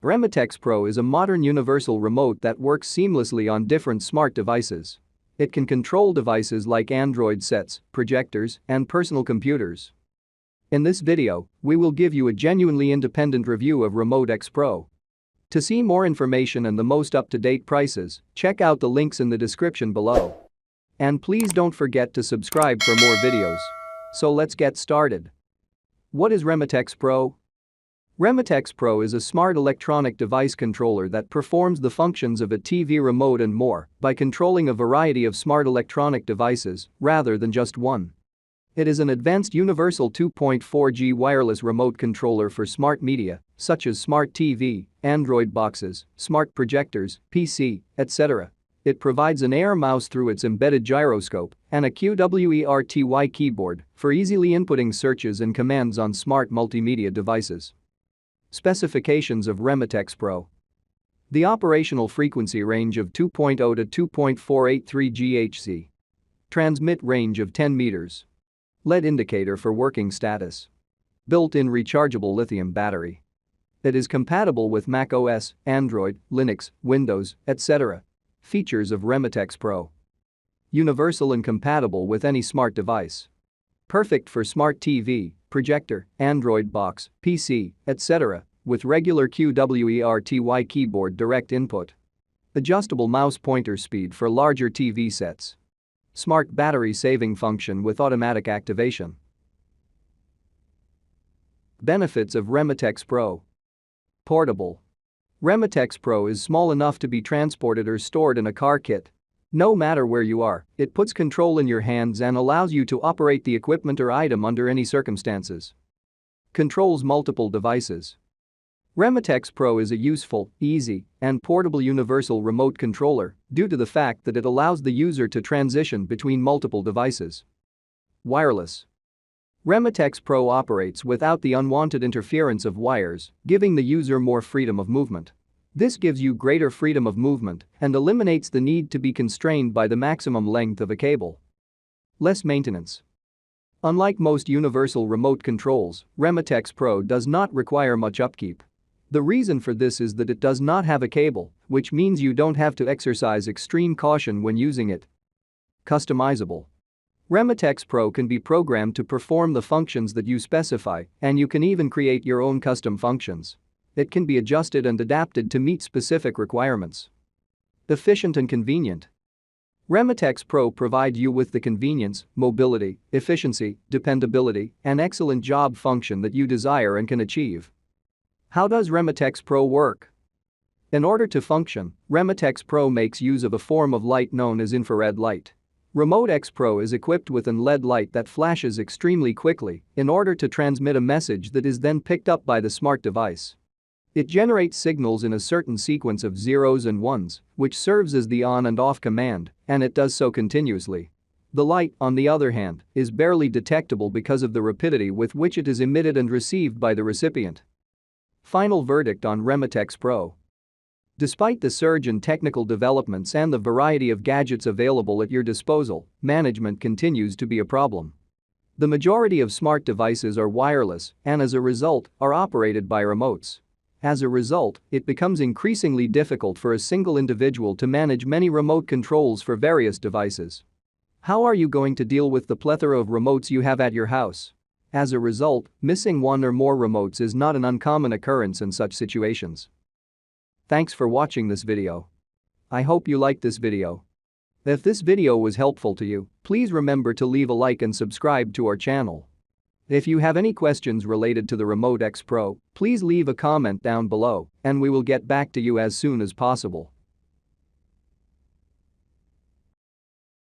RemoteX Pro is a modern universal remote that works seamlessly on different smart devices. It can control devices like Android sets, projectors, and personal computers. In this video, we will give you a genuinely independent review of RemoteX Pro. To see more information and the most up-to-date prices, check out the links in the description below. And please don't forget to subscribe for more videos. So let's get started. What is RemoteX Pro? RemoteX Pro is a smart electronic device controller that performs the functions of a TV remote and more by controlling a variety of smart electronic devices rather than just one. It is an advanced universal 2.4G wireless remote controller for smart media, such as smart TV, Android boxes, smart projectors, PC, etc. It provides an air mouse through its embedded gyroscope and a QWERTY keyboard for easily inputting searches and commands on smart multimedia devices. Specifications of RemoteX Pro. The operational frequency range of 2.0 to 2.483 GHz. Transmit range of 10 meters. LED indicator for working status. Built-in rechargeable lithium battery. It is compatible with Mac OS, Android, Linux, Windows, etc. Features of RemoteX Pro. Universal and compatible with any smart device. Perfect for smart TV, projector, Android box, PC, etc. with regular QWERTY keyboard direct input. Adjustable mouse pointer speed for larger TV sets. Smart battery saving function with automatic activation. Benefits of RemoteX Pro. Portable. RemoteX Pro is small enough to be transported or stored in a car kit. No matter where you are, it puts control in your hands and allows you to operate the equipment or item under any circumstances. Controls multiple devices. RemoteX Pro is a useful, easy, and portable universal remote controller due to the fact that it allows the user to transition between multiple devices. Wireless. RemoteX Pro operates without the unwanted interference of wires, giving the user more freedom of movement. This gives you greater freedom of movement and eliminates the need to be constrained by the maximum length of a cable. Less maintenance. Unlike most universal remote controls, RemoteX Pro does not require much upkeep. The reason for this is that it does not have a cable, which means you don't have to exercise extreme caution when using it. Customizable. RemoteX Pro can be programmed to perform the functions that you specify, and you can even create your own custom functions. It can be adjusted and adapted to meet specific requirements. Efficient and convenient. RemoteX Pro provides you with the convenience, mobility, efficiency, dependability, and excellent job function that you desire and can achieve. How does RemoteX Pro work? In order to function, RemoteX Pro makes use of a form of light known as infrared light. RemoteX Pro is equipped with an LED light that flashes extremely quickly in order to transmit a message that is then picked up by the smart device. It generates signals in a certain sequence of zeros and ones, which serves as the on and off command, and it does so continuously. The light, on the other hand, is barely detectable because of the rapidity with which it is emitted and received by the recipient. Final verdict on RemoteX Pro. Despite the surge in technical developments and the variety of gadgets available at your disposal, management continues to be a problem. The majority of smart devices are wireless and, as a result, are operated by remotes. As a result, it becomes increasingly difficult for a single individual to manage many remote controls for various devices. How are you going to deal with the plethora of remotes you have at your house? As a result, missing one or more remotes is not an uncommon occurrence in such situations. Thanks for watching this video. I hope you liked this video. If this video was helpful to you, please remember to leave a like and subscribe to our channel. If you have any questions related to the RemoteX Pro, please leave a comment down below and we will get back to you as soon as possible.